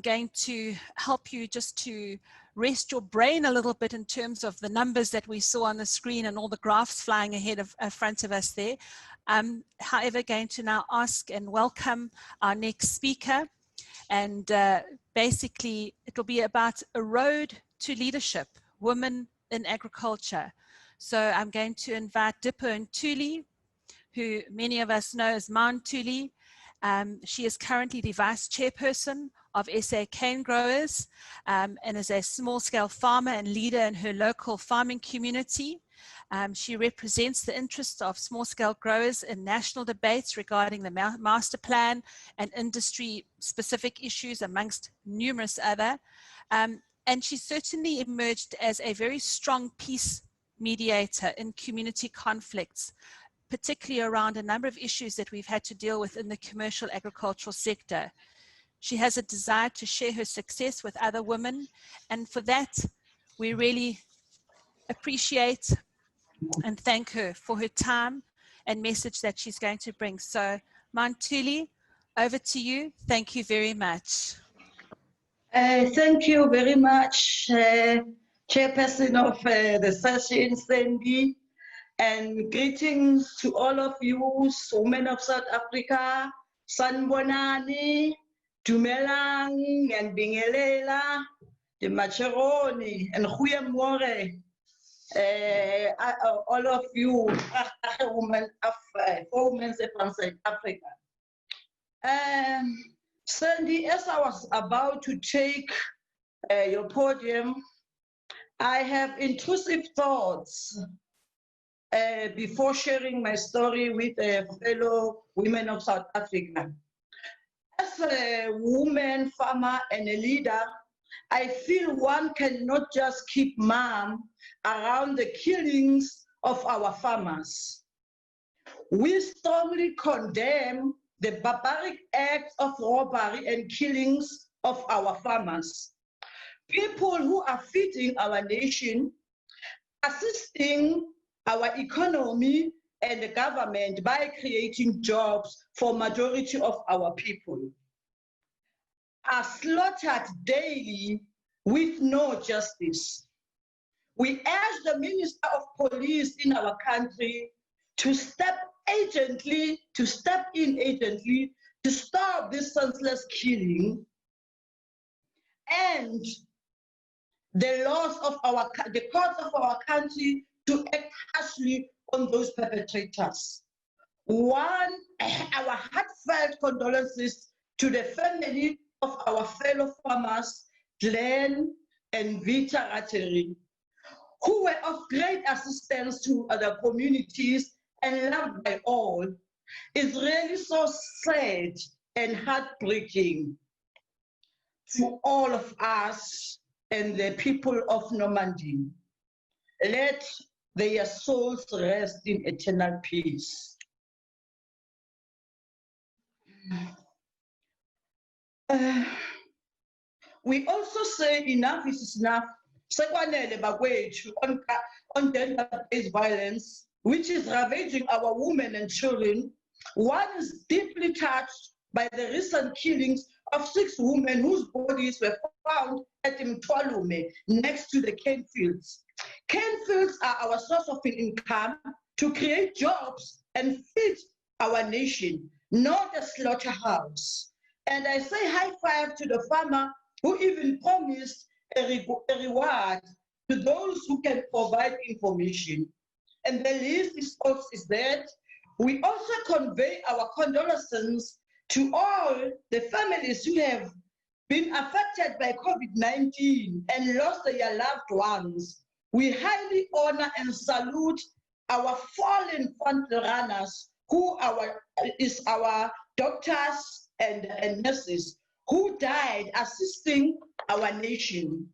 going to help you just to rest your brain a little bit in terms of the numbers that we saw on the screen and all the graphs flying ahead of front of us there. However, going to now ask and welcome our next speaker, and basically it'll be about a road to leadership, women in agriculture. So I'm going to invite Dipho Ntuli, who many of us know as Ma Ntuli. She is currently the Vice Chairperson of SA Cane Growers and is a small-scale farmer and leader in her local farming community. She represents the interests of small-scale growers in national debates regarding the master plan and industry-specific issues, amongst numerous other. And she certainly emerged as a very strong peace mediator in community conflicts, particularly around a number of issues that we've had to deal with in the commercial agricultural sector. She has a desire to share her success with other women, and for that, we really appreciate and thank her for her time and message that she's going to bring. So, Ma Ntuli, over to you. Thank you very much. Thank you very much, Chairperson of the session, Sandy, and greetings to all of you, women of South Africa, Sanbonani, Dumelang, and Bingelela, the Macheroni, and Huyamore. All of you, women of women from South Africa. Sandy, as I was about to take your podium, I have intrusive thoughts before sharing my story with fellow women of South Africa. As a woman, farmer, and a leader, I feel one cannot just keep mum around the killings of our farmers. We strongly condemn the barbaric acts of robbery and killings of our farmers. People who are feeding our nation, assisting our economy and the government by creating jobs for majority of our people, are slaughtered daily with no justice. We urge the Minister of Police in our country to step in urgently to stop this senseless killing, and the courts of our country to act harshly on those perpetrators. One, our heartfelt condolences to the family of our fellow farmers, Glenn and Vita Rateri, who were of great assistance to other communities and loved by all. Is really so sad and heartbreaking to all of us and the people of Normandy. Let their souls rest in eternal peace. We also say enough is enough. On gender-based violence, which is ravaging our women and children. One is deeply touched by the recent killings of 6 women whose bodies were found at Mtwalume, next to the cane fields. Cane fields are our source of income to create jobs and feed our nation, not a slaughterhouse. And I say high five to the farmer who even promised a reward to those who can provide information. And the list is that we also convey our condolences to all the families who have been affected by COVID-19 and lost their loved ones. We highly honor and salute our fallen front runners, who is our doctors and nurses who died assisting our nation,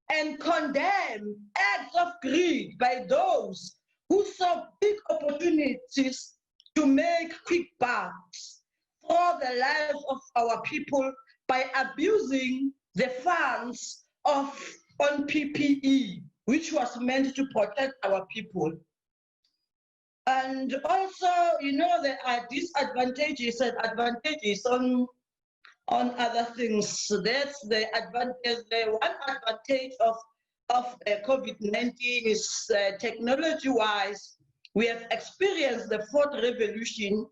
and condemn acts of greed by those who saw big opportunities to make quick bucks for the lives of our people by abusing the funds on PPE, which was meant to protect our people. And also, you know, there are disadvantages and advantages on on other things. That's the advantage. The one advantage of COVID-19 is technology-wise, we have experienced the fourth revolution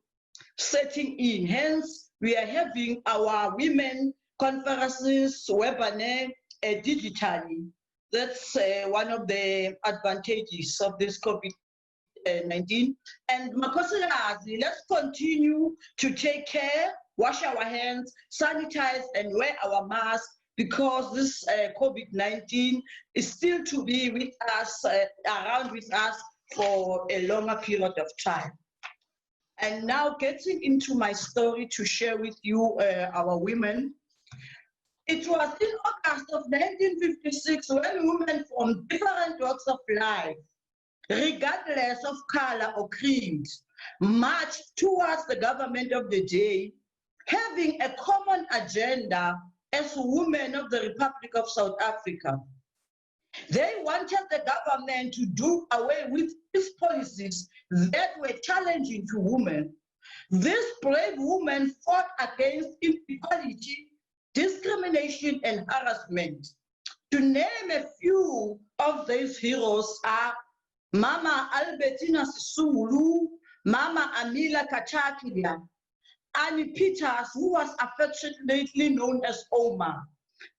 setting in. Hence, we are having our women conferences, webinar, digitally. That's one of the advantages of this COVID-19. And Makosikazi, let's continue to take care, wash our hands, sanitize, and wear our masks, because this COVID-19 is still to be with us, around with us for a longer period of time. And now getting into my story to share with you our women. It was in August of 1956 when women from different walks of life, regardless of color or creed, marched towards the government of the day, having a common agenda as women of the Republic of South Africa. They wanted the government to do away with these policies that were challenging to women. These brave women fought against inequality, discrimination, and harassment. To name a few of these heroes are Mama Albertina Sisulu, Mama Amila Kachakilia, Annie Peters, who was affectionately known as Oma,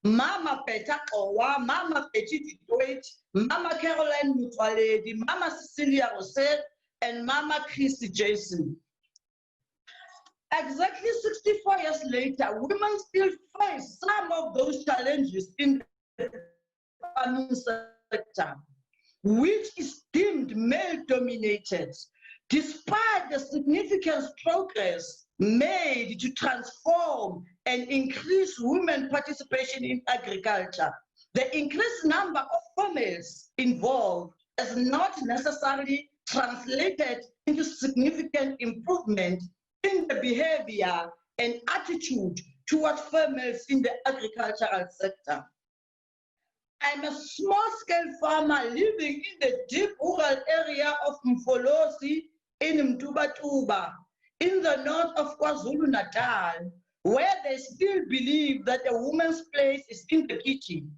Mama Peta Owa, Mama Petit Doit, Mama Caroline Mutwaledi, Mama Cecilia Rosette, and Mama Christy Jason. Exactly 64 years later, women still face some of those challenges in the farming sector, which is deemed male-dominated, despite the significant progress made to transform and increase women participation in agriculture. The increased number of females involved has not necessarily translated into significant improvement in the behavior and attitude towards females in the agricultural sector. I'm a small-scale farmer living in the deep rural area of Mfolozi in Mtubatuba, in the north of KwaZulu-Natal, where they still believe that a woman's place is in the kitchen,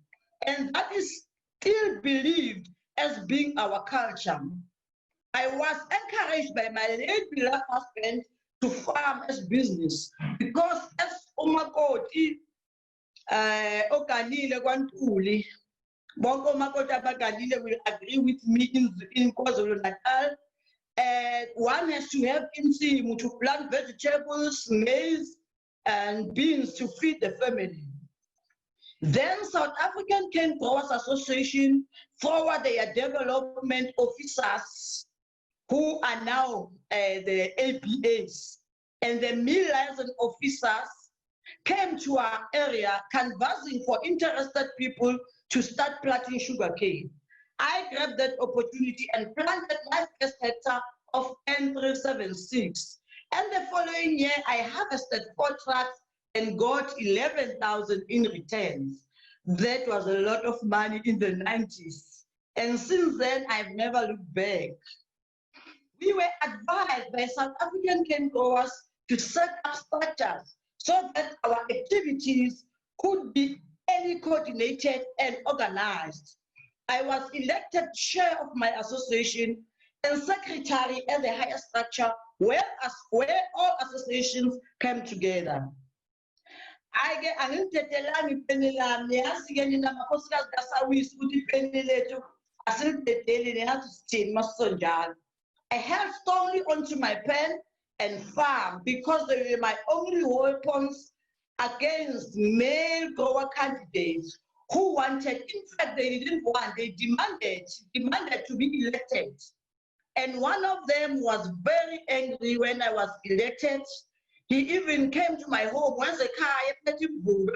and that is still believed as being our culture. I was encouraged by my late beloved husband to farm as business, because as umakoti oganile kwaNtuli, bonke umakoti abaganile will agree with me in KwaZulu-Natal. One has to have insimu to plant vegetables, maize, and beans to feed the family. Then South African Cane Growers Association forward their development officers, who are now the APAs, and the mill liaison officers came to our area canvassing for interested people to start planting sugarcane. I grabbed that opportunity and planted my first hectare of N376. And the following year, I harvested 4 trucks and got 11,000 in returns. That was a lot of money in the 90s. And since then, I've never looked back. We were advised by South African cane growers to set up structures so that our activities could be highly coordinated and organized. I was elected chair of my association and secretary at the higher structure where all associations came together. I get an intertelami penilami, asking in the Makosika Gasawis with the penilator, as if the daily had to stay Masonjan. I held strongly onto my pen and farm because they were my only weapons against male grower candidates who wanted, in fact, they didn't want, they demanded to be elected. And one of them was very angry when I was elected. He even came to my home once a car, who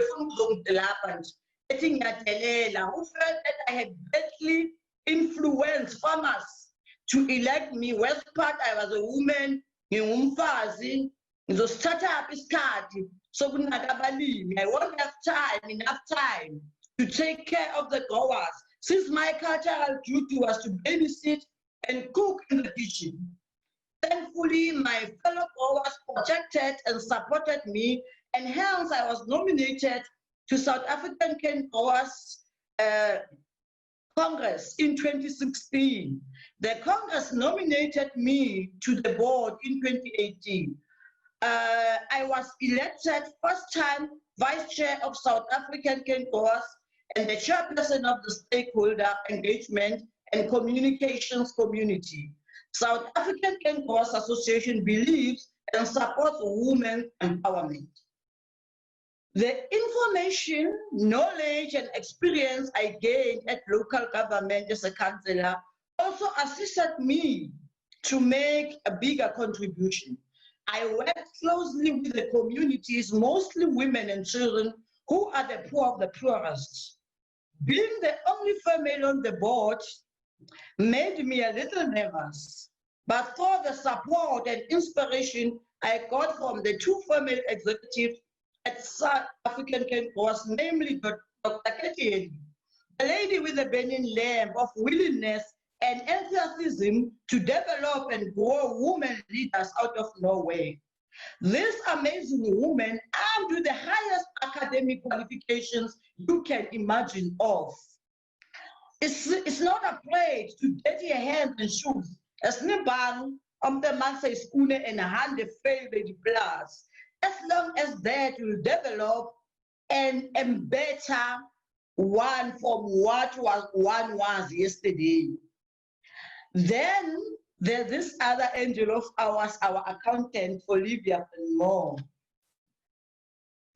felt that I had badly influenced farmers to elect me. West part, I was a woman, so start up is so I won't have enough time to take care of the growers, since my cultural duty was to babysit and cook in the kitchen. Thankfully, my fellow growers protected and supported me, and hence I was nominated to South African Cane Growers Congress in 2016. The Congress nominated me to the board in 2018. I was elected first time Vice Chair of South African Cane Growers and the Chairperson of the Stakeholder Engagement and Communications Community. South African Cane Growers Association believes and supports women's empowerment. The information, knowledge, and experience I gained at local government as a councillor also assisted me to make a bigger contribution. I worked closely with the communities, mostly women and children, who are the poor of the poorest. Being the only female on the board made me a little nervous, but for the support and inspiration I got from the two female executives at South African Cane Growers, namely Dr. Katie, a lady with a burning lamp of willingness and enthusiasm to develop and grow women leaders out of nowhere. This amazing woman armed with the highest academic qualifications you can imagine of. It's not afraid to dirty her hands and shoes. As Nibang on the man says and a hand the favorite plus. As long as that will develop and better one from what one was yesterday. Then there's this other angel of ours, our accountant, Olivia Moore.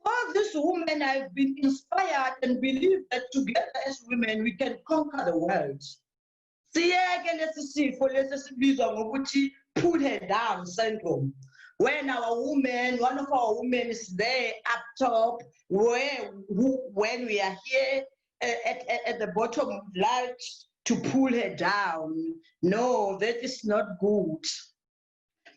For this woman, I've been inspired and believe that together as women, we can conquer the world. Put her down syndrome. When our woman, one of our women is there up top, when we are here at the bottom, like to pull her down. No, that is not good.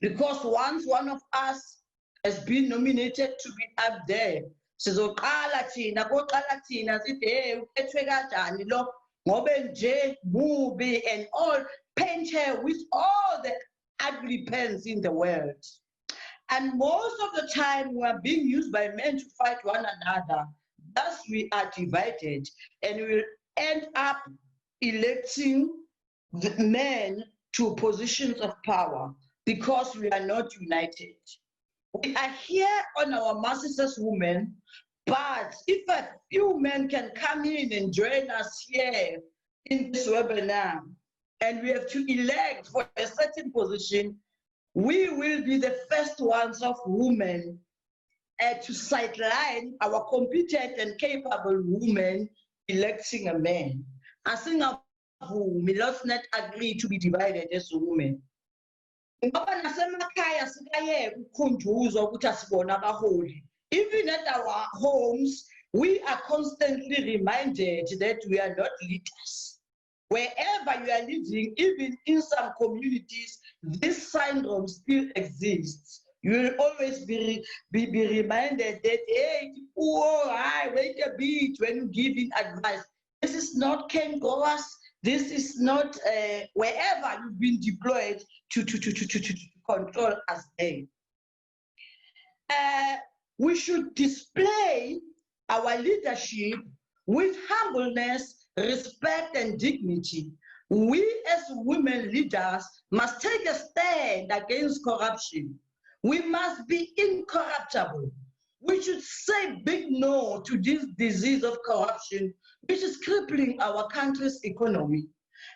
Because once one of us has been nominated to be up there, sizoqala thina koqala thina sithi hey uphethwe kanjani lo ngobe nje mubi, and all paint her with all the ugly pens in the world. And most of the time we are being used by men to fight one another. Thus we are divided and we will end up electing the men to positions of power because we are not united. We are here on our masses as women, but if a few men can come in and join us here in this webinar, and we have to elect for a certain position, we will be the first ones of women to sideline our competent and capable women electing a man. I think we must not agree to be divided as women. Even at our homes, we are constantly reminded that we are not leaders. Wherever you are living, even in some communities, this syndrome still exists. You will always be reminded that, hey, wait a bit when giving advice. This is not cane growers. This is not wherever you've been deployed to control us. We should display our leadership with humbleness, respect, and dignity. We as women leaders must take a stand against corruption. We must be incorruptible. We should say big no to this disease of corruption, which is crippling our country's economy.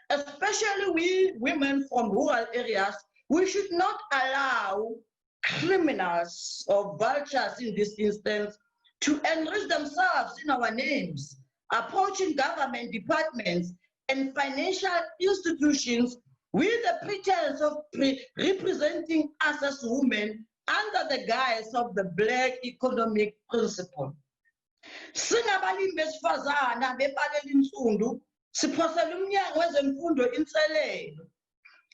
Especially we women from rural areas, we should not allow criminals or vultures in this instance to enrich themselves in our names, approaching government departments and financial institutions with the pretense of representing us as women under the guise of the Black economic principle. Singabalimi besifazana bebalela insundu, siphosela umnyango wezemfundo inselelo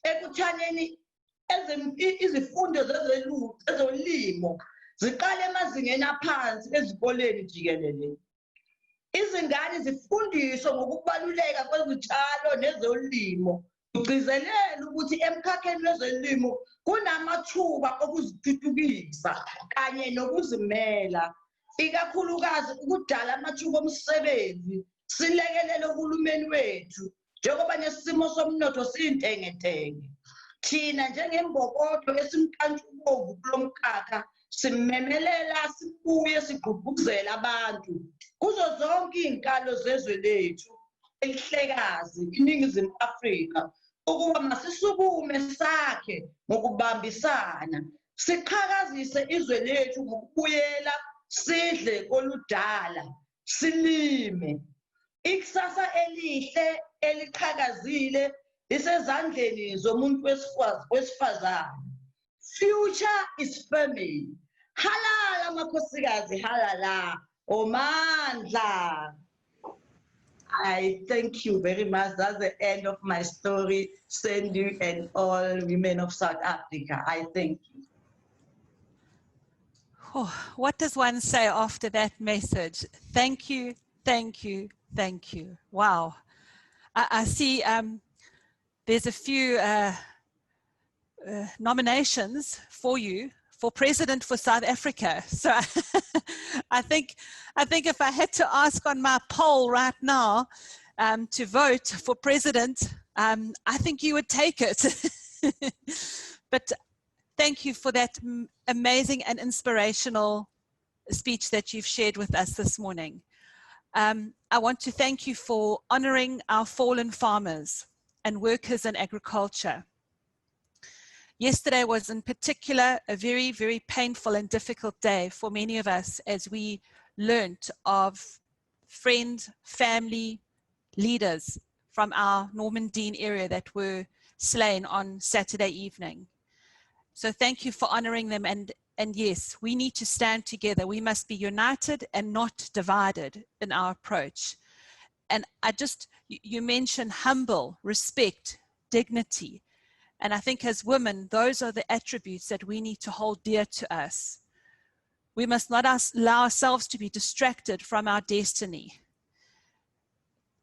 ekuthaneni izifundo zezolimo ziqale emazingeni aphansi ezikoleni jikelele. Izingane zifundiswe ngokubaluleka kwezitshalo nezolimo ugcizelela ukuthi emkhakheni wezolimo kunamathuba okuzithuthukisa kanye nokuzimela, ikakhulukazi ukudala amathuba omsebenzi, silekelele uhulumeni wethu njengoba nesimo somnotho siyintengentenge. Thina njengembokodo esimkantshubovu kulo mkhakha simemelela sibuye sigqugquzela abantu kuzo zonke iy'nkalo zezwe lethu elihlekazi iNingizimu Afrika ukuba masisukume sakhe ngokubambisana siqhakazise izwe lethu ngokubuyela sidle koludala silime. Ikusasa elihle eliqhakazile lisezandleni zomuntu wesifazane. Future is family. Halala makhosikazi, halala omandla. I thank you very much. That's the end of my story. Sandy and all women of South Africa. I thank you. Oh, what does one say after that message? Thank you, thank you, thank you. Wow. I see there's a few nominations for you for president for South Africa. So I think if I had to ask on my poll right now to vote for president, I think you would take it. But thank you for that amazing and inspirational speech that you've shared with us this morning. I want to thank you for honoring our fallen farmers and workers in agriculture. Yesterday was in particular a very, very painful and difficult day for many of us as we learnt of friends, family, leaders from our Norman Dean area that were slain on Saturday evening. So thank you for honoring them, and yes, we need to stand together. We must be united and not divided in our approach. And you mentioned humble, respect, dignity. And I think as women, those are the attributes that we need to hold dear to us. We must not allow ourselves to be distracted from our destiny.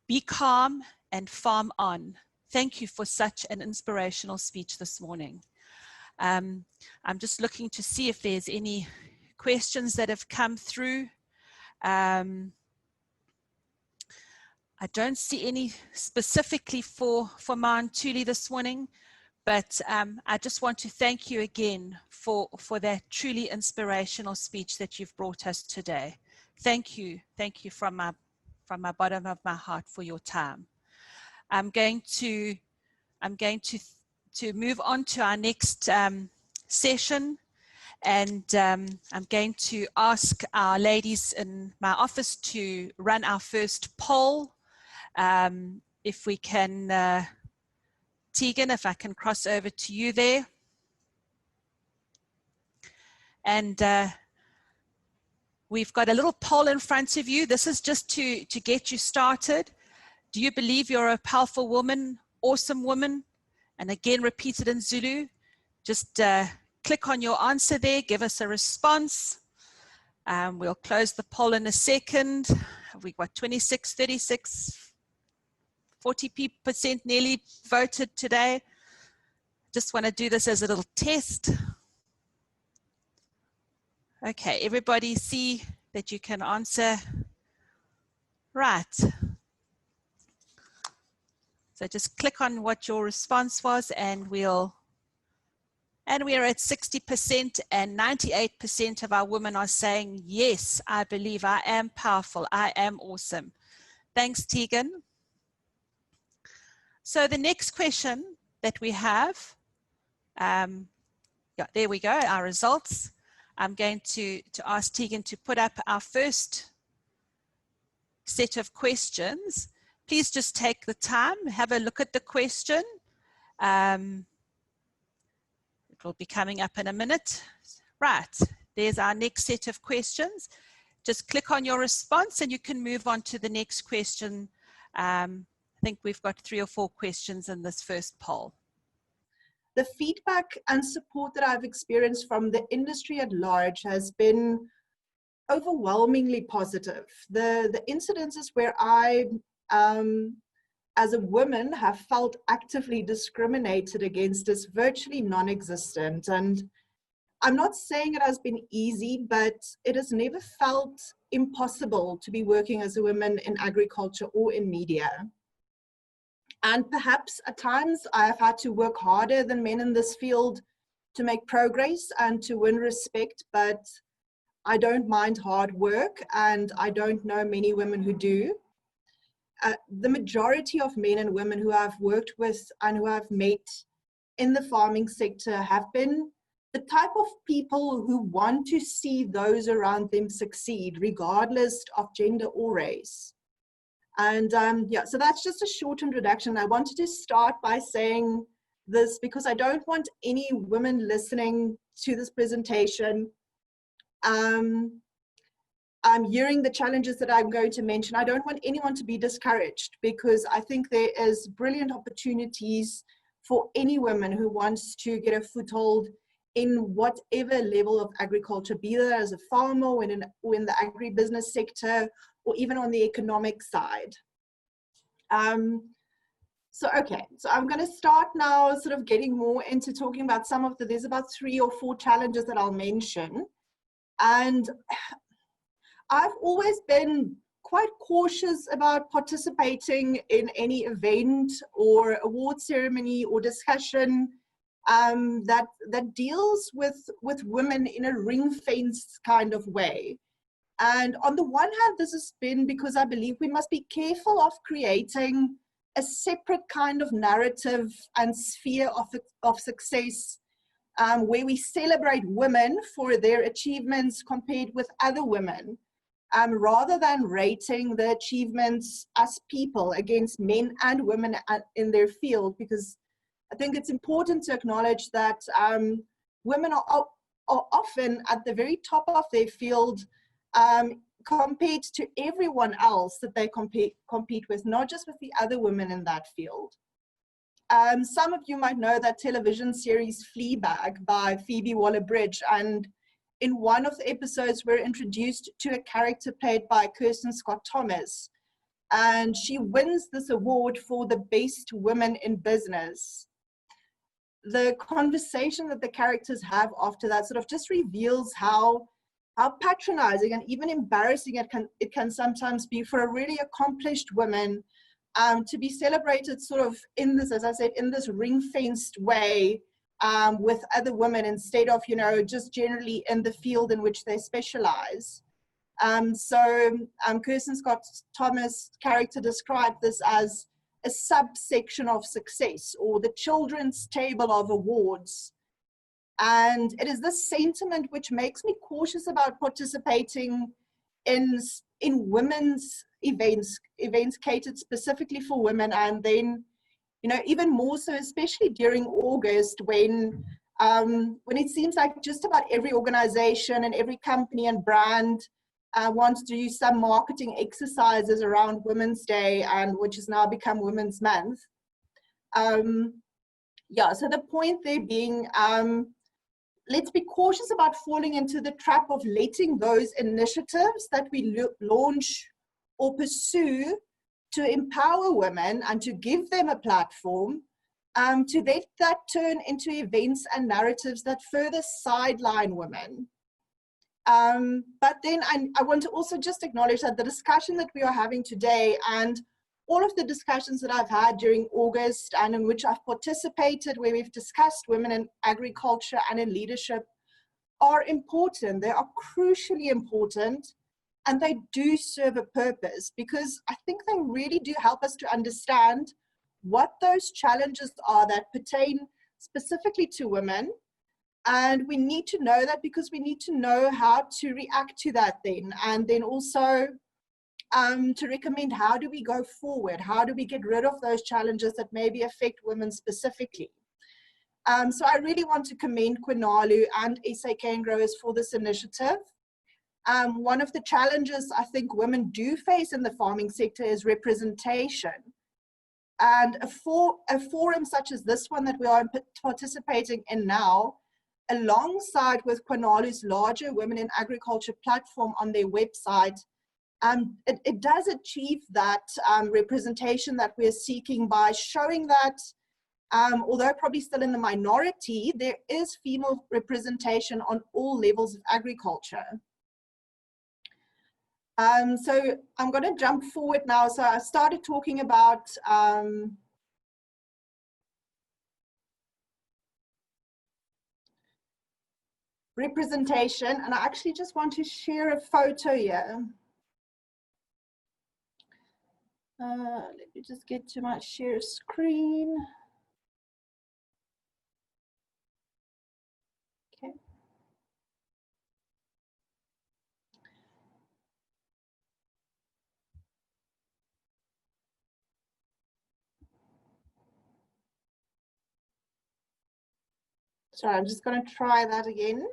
Be calm and farm on. Thank you for such an inspirational speech this morning. I'm just looking to see if there's any questions that have come through. I don't see any specifically for Ma'Ntuli this morning, but I just want to thank you again for that truly inspirational speech that you've brought us today. Thank you from my bottom of my heart for your time. I'm going to move on to our next session, and I'm going to ask our ladies in my office to run our first poll. If we can, Tegan, if I can cross over to you there. And we've got a little poll in front of you. This is just to get you started. Do you believe you're a powerful woman, awesome woman? And again, repeated in Zulu. Just click on your answer there, give us a response. We'll close the poll in a second. We've got 26, 36, 40% nearly voted today. Just want to do this as a little test. Okay, everybody see that you can answer right. So just click on what your response was, and we're at 60%, and 98% of our women are saying, yes, I believe I am powerful, I am awesome. Thanks, Tegan. So the next question that we have, yeah, there we go, our results. I'm going to ask Tegan to put up our first set of questions. Please just take the time, have a look at the question. It will be coming up in a minute. Right, there's our next set of questions. Just click on your response and you can move on to the next question. I think we've got 3 or 4 questions in this first poll. The feedback and support that I've experienced from the industry at large has been overwhelmingly positive. The incidences where I as a woman have felt actively discriminated against is virtually non-existent. And I'm not saying it has been easy, but it has never felt impossible to be working as a woman in agriculture or in media. And perhaps at times I have had to work harder than men in this field to make progress and to win respect, but I don't mind hard work, and I don't know many women who do. The majority of men and women who I've worked with and who I've met in the farming sector have been the type of people who want to see those around them succeed, regardless of gender or race. And yeah, so that's just a short introduction. I wanted to start by saying this because I don't want any women listening to this presentation hearing the challenges that I'm going to mention. I don't want anyone to be discouraged, because I think there is brilliant opportunities for any woman who wants to get a foothold in whatever level of agriculture, be that as a farmer or in the agribusiness sector, or even on the economic side. So I'm going to start now sort of getting more into talking about some of there's about 3 or 4 challenges that I'll mention. And I've always been quite cautious about participating in any event or award ceremony or discussion that deals with women in a ring-fenced kind of way. And on the one hand, this has been because I believe we must be careful of creating a separate kind of narrative and sphere of success where we celebrate women for their achievements compared with other women, rather than rating the achievements as people against men and women in their field, because I think it's important to acknowledge that women are often at the very top of their field compared to everyone else that they compete with, not just with the other women in that field. Some of you might know that television series Fleabag by Phoebe Waller-Bridge, and in one of the episodes we're introduced to a character played by Kirsten Scott Thomas, and she wins this award for the best women in business. The conversation that the characters have after that sort of just reveals how patronizing and even embarrassing it can sometimes be for a really accomplished woman to be celebrated sort of in this, as I said, in this ring-fenced way with other women, instead of, just generally in the field in which they specialize. Kirsten Scott Thomas' character described this as a subsection of success, or the children's table of awards. And it is this sentiment which makes me cautious about participating in women's events catered specifically for women, and then, even more so, especially during August, when it seems like just about every organization and every company and brand wants to do some marketing exercises around Women's Day, and which has now become Women's Month. So the point there being, let's be cautious about falling into the trap of letting those initiatives that we launch or pursue to empower women and to give them a platform, to let that turn into events and narratives that further sideline women. But then I want to also just acknowledge that the discussion that we are having today, and all of the discussions that I've had during August and in which I've participated, where we've discussed women in agriculture and in leadership, are important. They are crucially important, and they do serve a purpose, because I think they really do help us to understand what those challenges are that pertain specifically to women. And we need to know that, because we need to know how to react to that then, and then also to recommend how do we go forward, how do we get rid of those challenges that maybe affect women specifically. So I really want to commend Kwanalu and SA Cane Growers for this initiative. One of the challenges I think women do face in the farming sector is representation. And a forum such as this one that we are participating in now, alongside with Kwanalu's larger Women in Agriculture platform on their website, it does achieve that representation that we're seeking by showing that although probably still in the minority, there is female representation on all levels of agriculture. So I'm going to jump forward now. So I started talking about representation, and I actually just want to share a photo here. Let me just get to my share screen. Okay. Sorry, I'm just going to try that again.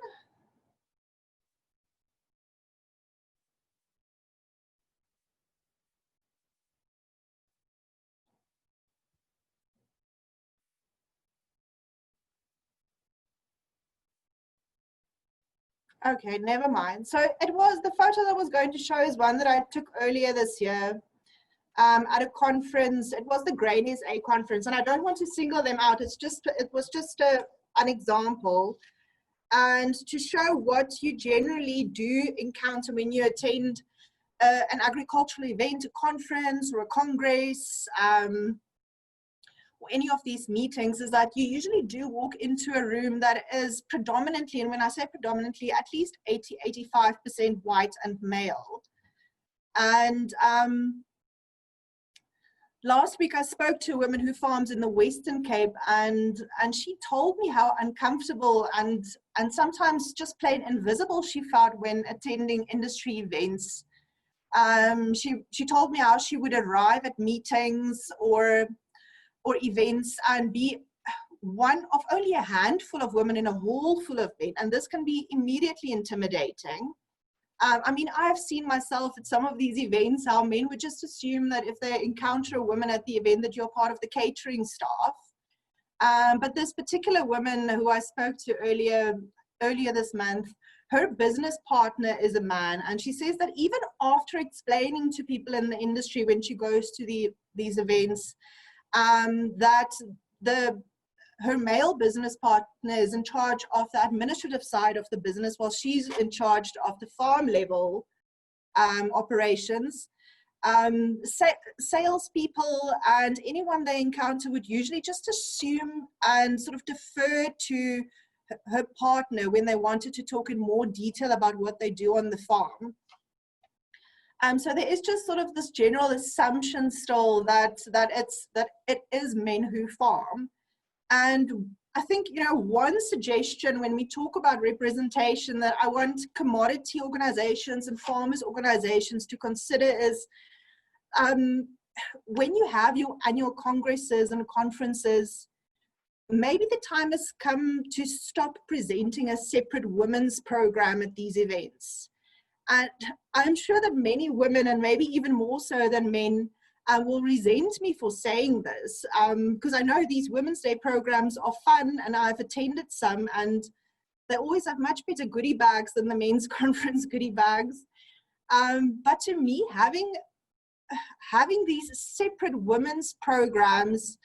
Okay, never mind. So it was the photo that I was going to show is one that I took earlier this year at a conference. It was the Grain SA conference, and I don't want to single them out. It was just an example, and to show what you generally do encounter when you attend an agricultural event, a conference or a congress, or any of these meetings, is that you usually do walk into a room that is predominantly, and when I say predominantly, at least 80–85% white and male. And last week I spoke to a woman who farms in the Western Cape, and she told me how uncomfortable and sometimes just plain invisible she felt when attending industry events. She told me how she would arrive at meetings or events and be one of only a handful of women in a hall full of men, and this can be immediately intimidating. I mean, I've seen myself at some of these events how men would just assume that if they encounter a woman at the event that you're part of the catering staff. But this particular woman who I spoke to earlier this month, her business partner is a man, and she says that even after explaining to people in the industry when she goes to these events, that her male business partner is in charge of the administrative side of the business while she's in charge of the farm level operations. Salespeople and anyone they encounter would usually just assume and sort of defer to her partner when they wanted to talk in more detail about what they do on the farm. So there is just sort of this general assumption still that it is men who farm. And I think, you know, one suggestion when we talk about representation that I want commodity organizations and farmers organizations to consider is when you have your annual congresses and conferences, maybe the time has come to stop presenting a separate women's program at these events. And I'm sure that many women, and maybe even more so than men, will resent me for saying this, because I know these Women's Day programs are fun, and I've attended some, and they always have much better goodie bags than the men's conference goodie bags. But to me, having these separate women's programs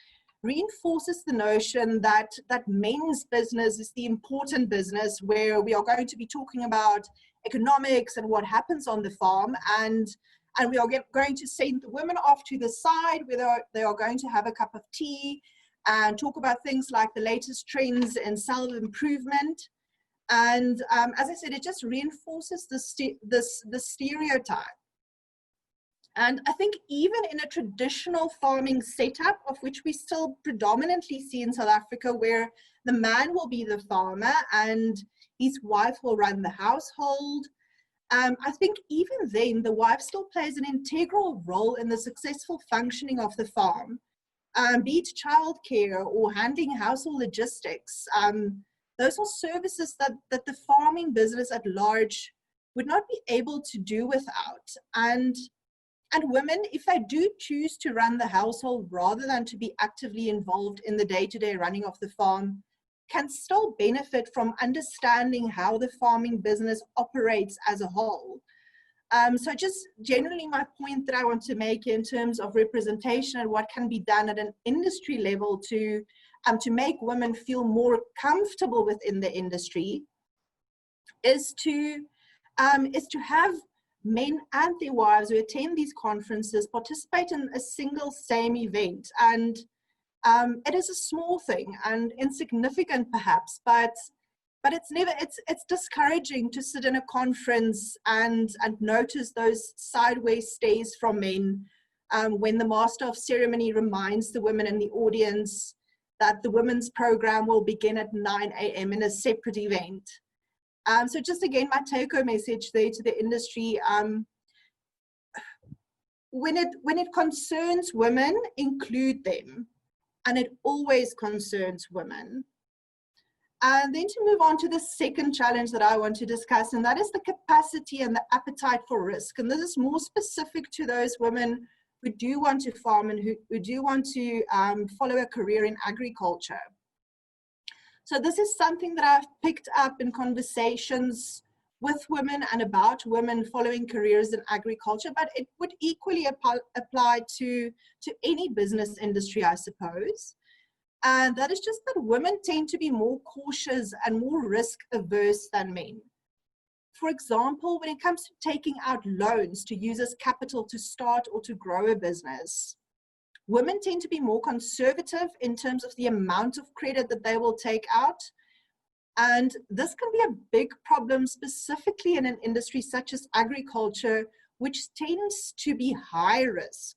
reinforces the notion that men's business is the important business, where we are going to be talking about economics and what happens on the farm, and we are going to send the women off to the side where they are going to have a cup of tea and talk about things like the latest trends in self-improvement. And as I said, it just reinforces the stereotype. And I think even in a traditional farming setup, of which we still predominantly see in South Africa, where the man will be the farmer and his wife will run the household, I think even then the wife still plays an integral role in the successful functioning of the farm, be it childcare or handling household logistics. Those are services that the farming business at large would not be able to do without. And women, if they do choose to run the household rather than to be actively involved in the day-to-day running of the farm, can still benefit from understanding how the farming business operates as a whole. So just generally my point that I want to make in terms of representation and what can be done at an industry level to make women feel more comfortable within the industry is to have men and their wives who attend these conferences participate in a single same event. And it is a small thing and insignificant perhaps, but it's discouraging to sit in a conference and notice those sideways stares from men when the master of ceremony reminds the women in the audience that the women's program will begin at 9 a.m. in a separate event. So just again, my take-home message there to the industry, when it concerns women, include them, and it always concerns women. And then to move on to the second challenge that I want to discuss, and that is the capacity and the appetite for risk. And this is more specific to those women who do want to farm and who do want to follow a career in agriculture. So this is something that I've picked up in conversations with women and about women following careers in agriculture, but it would equally apply to any business industry, I suppose. And that is just that women tend to be more cautious and more risk averse than men. For example, when it comes to taking out loans to use as capital to start or to grow a business, women tend to be more conservative in terms of the amount of credit that they will take out. And this can be a big problem specifically in an industry such as agriculture, which tends to be high risk.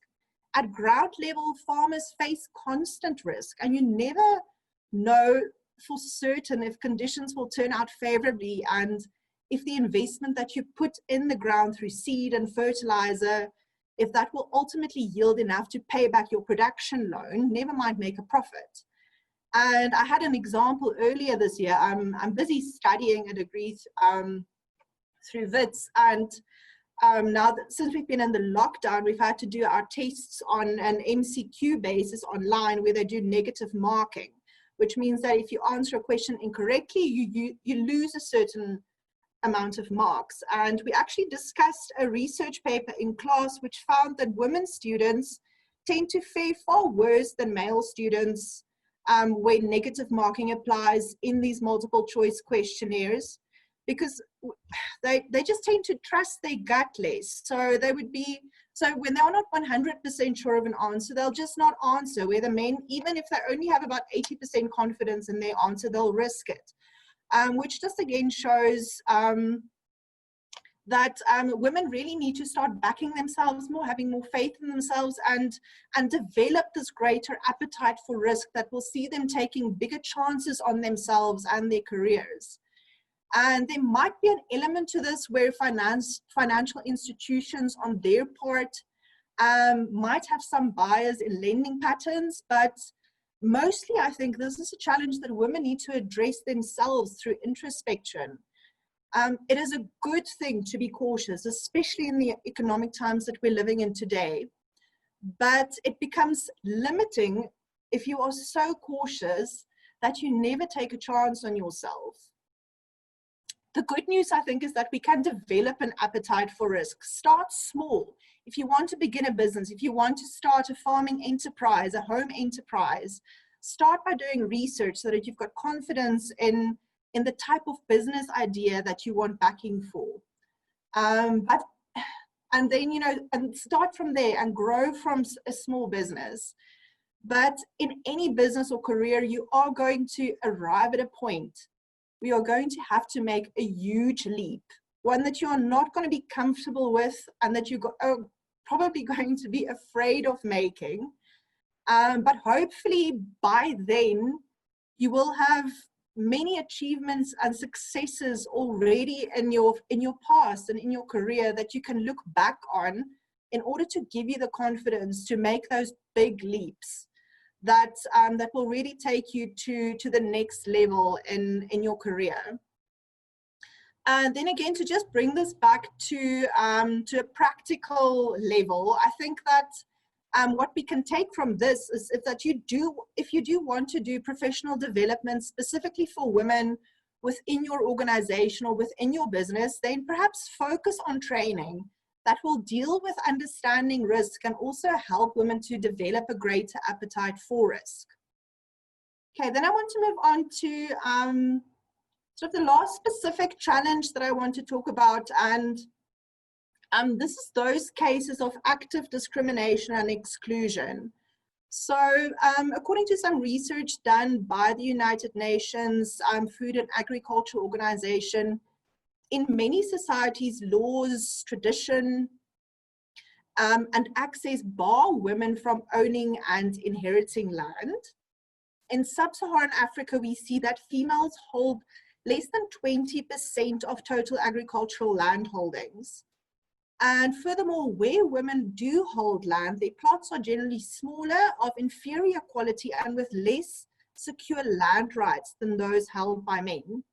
At ground level, farmers face constant risk, and you never know for certain if conditions will turn out favorably and if the investment that you put in the ground through seed and fertilizer, if that will ultimately yield enough to pay back your production loan, never mind make a profit. And I had an example earlier this year. I'm busy studying a degree through WITS, and now that since we've been in the lockdown, we've had to do our tests on an MCQ basis online where they do negative marking, which means that if you answer a question incorrectly, you lose a certain amount of marks. And we actually discussed a research paper in class which found that women students tend to fare far worse than male students when negative marking applies in these multiple choice questionnaires, because they just tend to trust their gut less. So when they're not 100% sure of an answer, they'll just not answer, where the men, even if they only have about 80% confidence in their answer, they'll risk it. Which just again shows that women really need to start backing themselves more, having more faith in themselves, and develop this greater appetite for risk that will see them taking bigger chances on themselves and their careers. And there might be an element to this where financial institutions on their part might have some bias in lending patterns, but mostly I think this is a challenge that women need to address themselves through introspection. It is a good thing to be cautious, especially in the economic times that we're living in today. But it becomes limiting if you are so cautious that you never take a chance on yourself. The good news, I think, is that we can develop an appetite for risk. Start small. If you want to begin a business, if you want to start a farming enterprise, a home enterprise, start by doing research so that you've got confidence in the type of business idea that you want backing for. And then, and start from there and grow from a small business. But in any business or career, you are going to arrive at a point where you're going to have to make a huge leap, one that you are not going to be comfortable with and that you are probably going to be afraid of making. But hopefully by then, you will have many achievements and successes already in your past and in your career that you can look back on in order to give you the confidence to make those big leaps that will really take you to the next level in your career. And then again, to just bring this back to a practical level, I think that what we can take from this is that if you do want to do professional development specifically for women within your organization or within your business, then perhaps focus on training that will deal with understanding risk and also help women to develop a greater appetite for risk. Okay, then I want to move on to sort of the last specific challenge that I want to talk about, and this is those cases of active discrimination and exclusion. So according to some research done by the United Nations Food and Agriculture Organization, in many societies, laws, tradition, and access bar women from owning and inheriting land. In sub-Saharan Africa, we see that females hold less than 20% of total agricultural land holdings. And furthermore, where women do hold land, their plots are generally smaller, of inferior quality, and with less secure land rights than those held by men.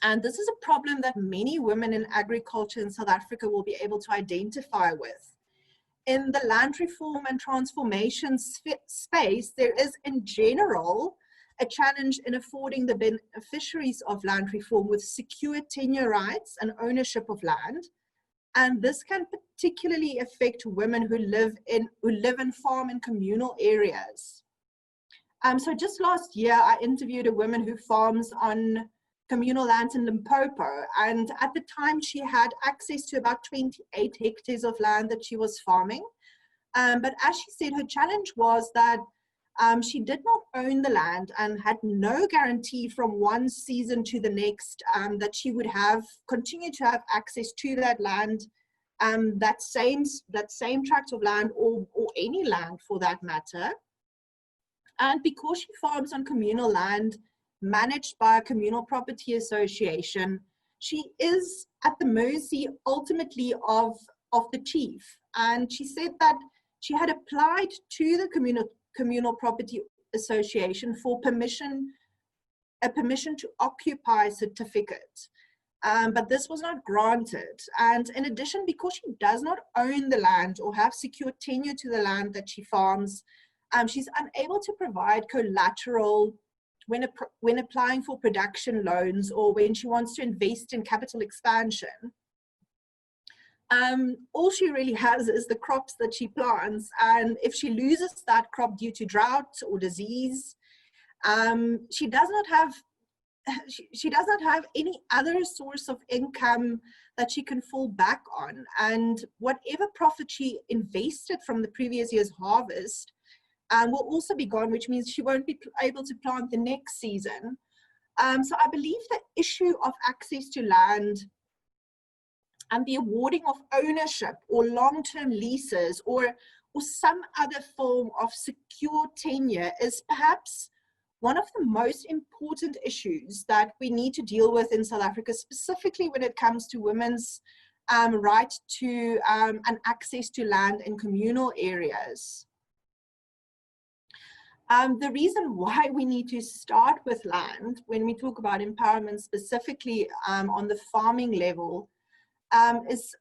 And this is a problem that many women in agriculture in South Africa will be able to identify with. In the land reform and transformation space, there is in general a challenge in affording the beneficiaries of land reform with secure tenure rights and ownership of land. And this can particularly affect women who live in farm and communal areas. So just last year, I interviewed a woman who farms on communal lands in Limpopo, and at the time she had access to about 28 hectares of land that she was farming. But as she said, her challenge was that she did not own the land and had no guarantee from one season to the next that she would continue to have access to that land, that same tract of land, or any land for that matter. And because she farms on communal land managed by a communal property association, she is at the mercy ultimately of the chief. And she said that she had applied to the communal property association for a permission to occupy certificate, but this was not granted. And in addition, because she does not own the land or have secure tenure to the land that she farms, she's unable to provide collateral when applying for production loans or when she wants to invest in capital expansion. All she really has is the crops that she plants, and if she loses that crop due to drought or disease, she does not have any other source of income that she can fall back on, and whatever profit she invested from the previous year's harvest will also be gone, which means she won't be able to plant the next season. So I believe the issue of access to land and the awarding of ownership or long-term leases or some other form of secure tenure is perhaps one of the most important issues that we need to deal with in South Africa, specifically when it comes to women's right to and access to land in communal areas. The reason why we need to start with land when we talk about empowerment specifically on the farming level is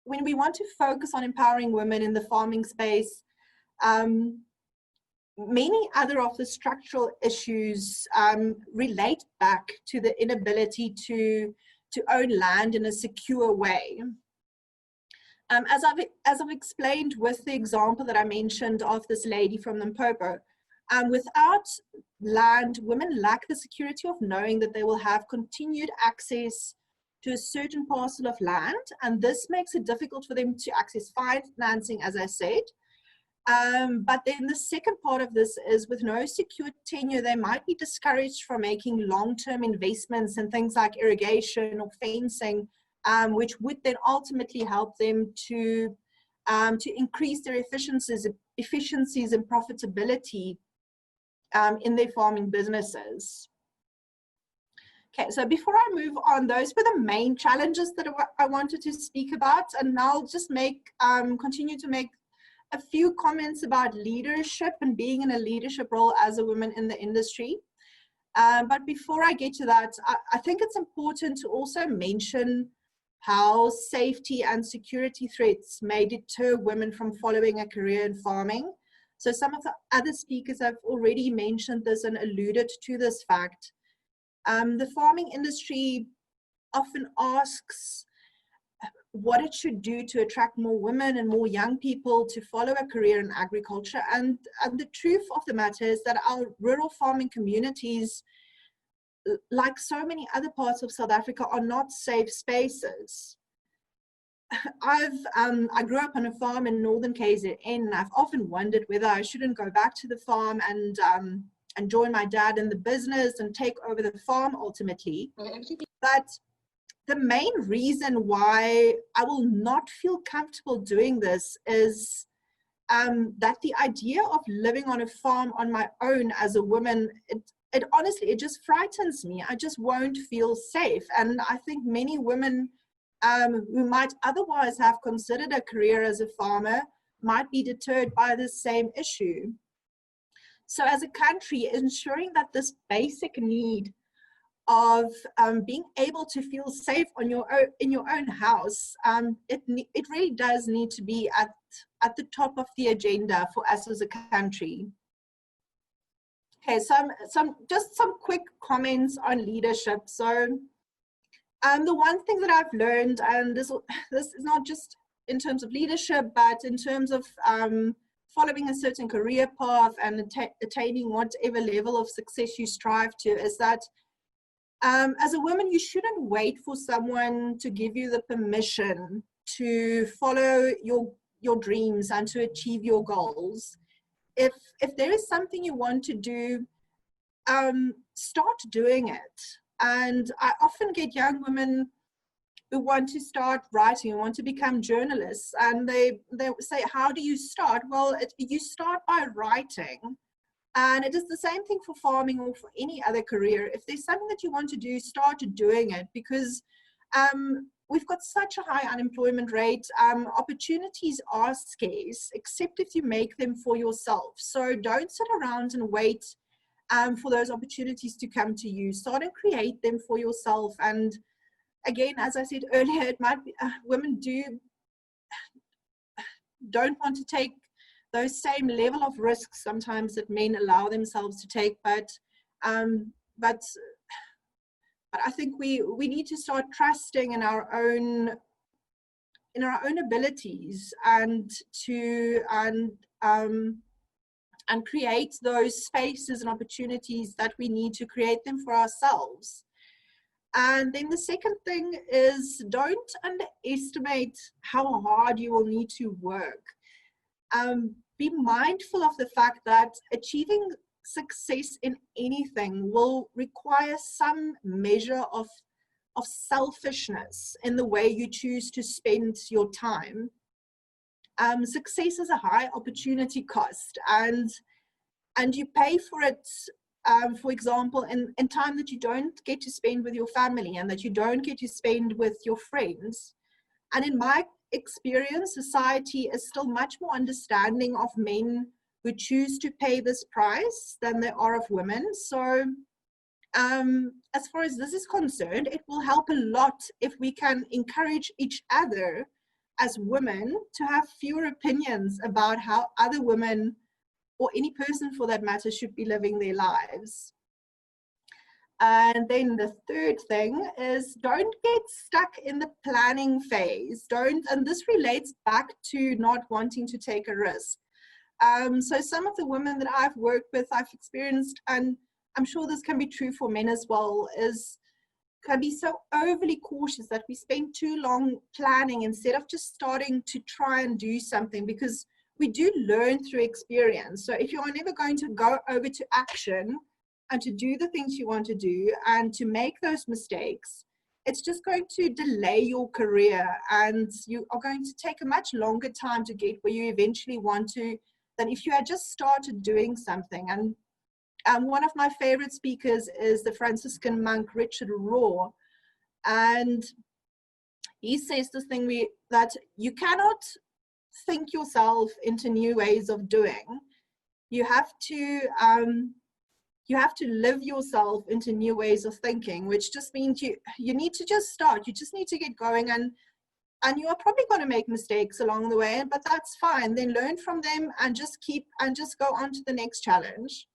when we want to focus on empowering women in the farming space. Many other of the structural issues relate back to the inability to own land in a secure way. As I've explained with the example that I mentioned of this lady from Limpopo, without land, women lack the security of knowing that they will have continued access to a certain parcel of land, and this makes it difficult for them to access financing, as I said. But then the second part of this is, with no secure tenure, they might be discouraged from making long-term investments in things like irrigation or fencing, which would then ultimately help them to increase their efficiencies and profitability in their farming businesses. Okay, so before I move on, those were the main challenges that I wanted to speak about, and now I'll just continue to make a few comments about leadership and being in a leadership role as a woman in the industry. But before I get to that, I think it's important to also mention how safety and security threats may deter women from following a career in farming. So some of the other speakers have already mentioned this and alluded to this fact. The farming industry often asks what it should do to attract more women and more young people to follow a career in agriculture. And the truth of the matter is that our rural farming communities, like so many other parts of South Africa, are not safe spaces. I grew up on a farm in northern KZN, and I've often wondered whether I shouldn't go back to the farm and join my dad in the business and take over the farm ultimately. But the main reason why I will not feel comfortable doing this is that the idea of living on a farm on my own as a woman, it honestly, it just frightens me. I just won't feel safe. And I think many women who might otherwise have considered a career as a farmer might be deterred by this same issue. So as a country, ensuring that this basic need of being able to feel safe on in your own house, it really does need to be at the top of the agenda for us as a country. Okay, just some quick comments on leadership. So the one thing that I've learned, and this is not just in terms of leadership, but in terms of following a certain career path and attaining whatever level of success you strive to, is that as a woman, you shouldn't wait for someone to give you the permission to follow your dreams and to achieve your goals. If there is something you want to do, start doing it. And I often get young women who want to start writing, who want to become journalists, and they say, how do you start? Well, you start by writing. And it is the same thing for farming or for any other career. If there's something that you want to do, start doing it, because we've got such a high unemployment rate. Opportunities are scarce, except if you make them for yourself. So don't sit around and wait for those opportunities to come to you. Start and create them for yourself. And again, as I said earlier, it might be women don't want to take those same level of risks sometimes that men allow themselves to take, but I think we need to start trusting in our own abilities and create those spaces and opportunities that we need to create them for ourselves. And then the second thing is, don't underestimate how hard you will need to work. Be mindful of the fact that achieving success in anything will require some measure of selfishness in the way you choose to spend your time. Success is a high opportunity cost, and you pay for it, for example, in time that you don't get to spend with your family and that you don't get to spend with your friends. And in my experience, society is still much more understanding of men who choose to pay this price than they are of women. So as far as this is concerned, it will help a lot if we can encourage each other as women to have fewer opinions about how other women, or any person for that matter, should be living their lives. And then the third thing is, don't get stuck in the planning phase. And this relates back to not wanting to take a risk. So some of the women that I've worked with, I've experienced, and I'm sure this can be true for men as well, can be so overly cautious that we spend too long planning instead of just starting to try and do something, because we do learn through experience. So if you are never going to go over to action and to do the things you want to do and to make those mistakes, it's just going to delay your career, and you are going to take a much longer time to get where you eventually want to than if you had just started doing something. And one of my favorite speakers is the Franciscan monk Richard Rohr, and he says this thing that you cannot think yourself into new ways of doing. You have to live yourself into new ways of thinking, which just means you need to just start. You just need to get going, and you are probably going to make mistakes along the way, but that's fine. Then learn from them and just go on to the next challenge.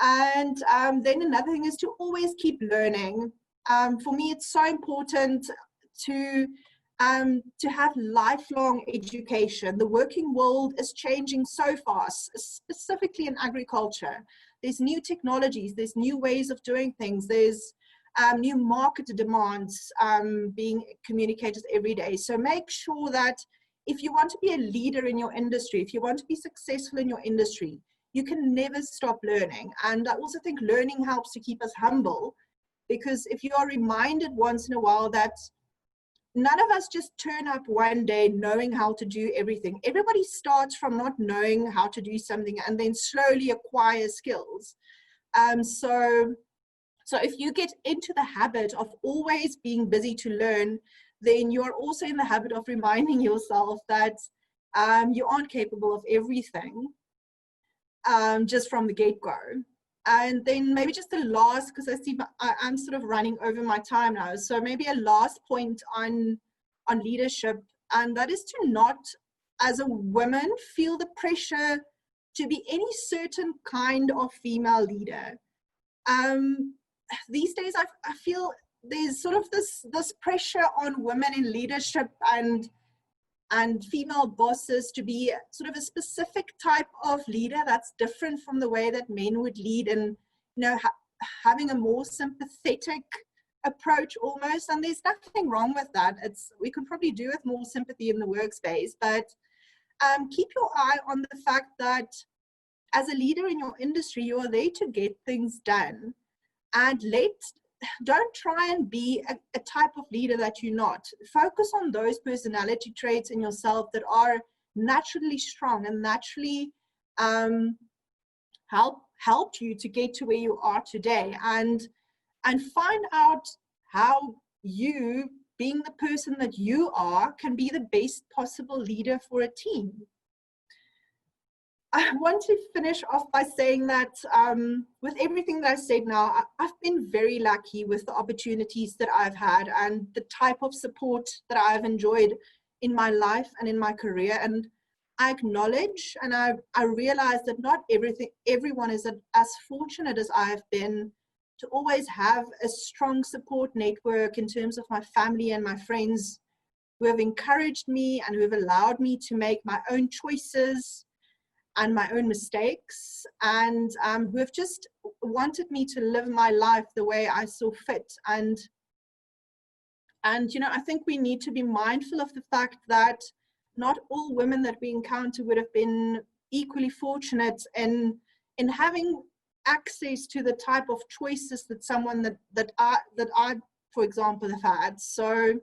And then another thing is to always keep learning. For me, it's so important to to have lifelong education. The working world is changing so fast, specifically in agriculture. There's new technologies, there's new ways of doing things, there's new market demands being communicated every day. So make sure that if you want to be a leader in your industry, if you want to be successful in your industry, you can never stop learning. And I also think learning helps to keep us humble, because if you are reminded once in a while that none of us just turn up one day knowing how to do everything. Everybody starts from not knowing how to do something and then slowly acquire skills. So if you get into the habit of always being busy to learn, then you're also in the habit of reminding yourself that you aren't capable of everything just from the get-go. And then maybe just the last, because I see I'm sort of running over my time now. So maybe a last point on leadership, and that is to not, as a woman, feel the pressure to be any certain kind of female leader. These days, I feel there's sort of this pressure on women in leadership and female bosses to be sort of a specific type of leader that's different from the way that men would lead, and having a more sympathetic approach almost. And there's nothing wrong with that. We could probably do with more sympathy in the workspace, but keep your eye on the fact that as a leader in your industry, you are there to get things done, and don't try and be a type of leader that you're not. Focus on those personality traits in yourself that are naturally strong and naturally helped you to get to where you are today, and find out how you, being the person that you are, can be the best possible leader for a team. I want to finish off by saying that with everything that I said now, I've been very lucky with the opportunities that I've had and the type of support that I've enjoyed in my life and in my career. And I acknowledge and I realize that not everyone is as fortunate as I've been to always have a strong support network in terms of my family and my friends who have encouraged me and who have allowed me to make my own choices and my own mistakes, and who have just wanted me to live my life the way I saw fit. And I think we need to be mindful of the fact that not all women that we encounter would have been equally fortunate in having access to the type of choices that someone that I, for example, have had. So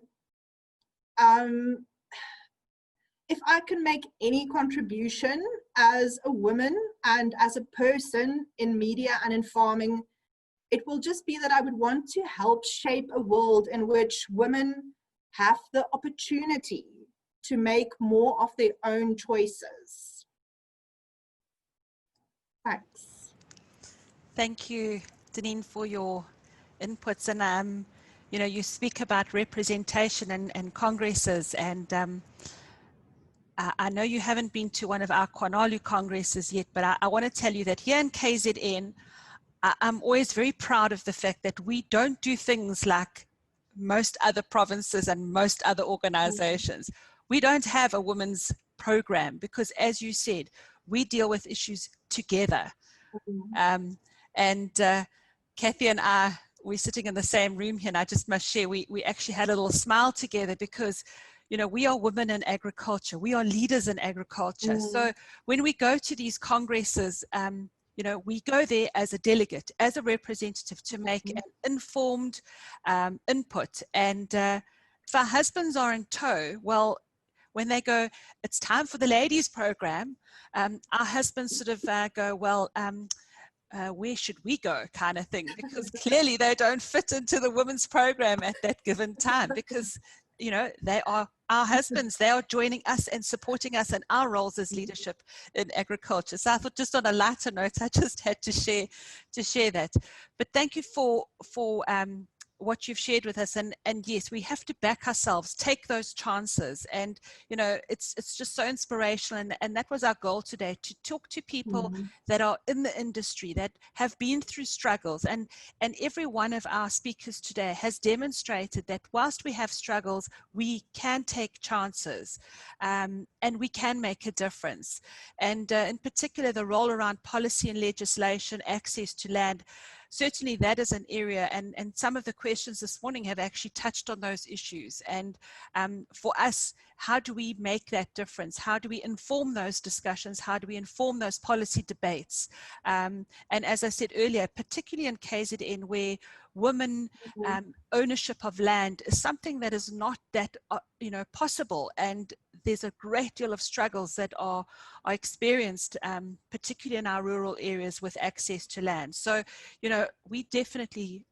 if I can make any contribution as a woman and as a person in media and in farming, it will just be that I would want to help shape a world in which women have the opportunity to make more of their own choices. Thanks. Thank you, Deneen, for your inputs. And you speak about representation and congresses, and I know you haven't been to one of our Kwanalu congresses yet, but I want to tell you that here in KZN, I'm always very proud of the fact that we don't do things like most other provinces and most other organizations. We don't have a women's program because, as you said, we deal with issues together. Kathy and I, we're sitting in the same room here, and I just must share, we actually had a little smile together because we are women in agriculture. We are leaders in agriculture. So when we go to these congresses, we go there as a delegate, as a representative to make an informed input. And if our husbands are in tow, well, when they go, it's time for the ladies program, our husbands sort of go, well, where should we go, kind of thing, because clearly they don't fit into the women's program at that given time, because they are our husbands. They are joining us and supporting us in our roles as leadership in agriculture. So I thought, just on a lighter note, I just had to share that. But thank you for what you've shared with us, and yes, we have to back ourselves, take those chances, and you know, it's just so inspirational, and that was our goal today, to talk to people that are in the industry, that have been through struggles, and every one of our speakers today has demonstrated that whilst we have struggles, we can take chances, and we can make a difference. And in particular, the role around policy and legislation, access to land, certainly that is an area, and some of the questions this morning have actually touched on those issues. And for us, how do we make that difference? How do we inform those discussions? How do we inform those policy debates? And as I said earlier, particularly in KZN, where women ownership of land is something that is not that you know, possible, and there's a great deal of struggles that are experienced, particularly in our rural areas, with access to land. So, you know, we definitely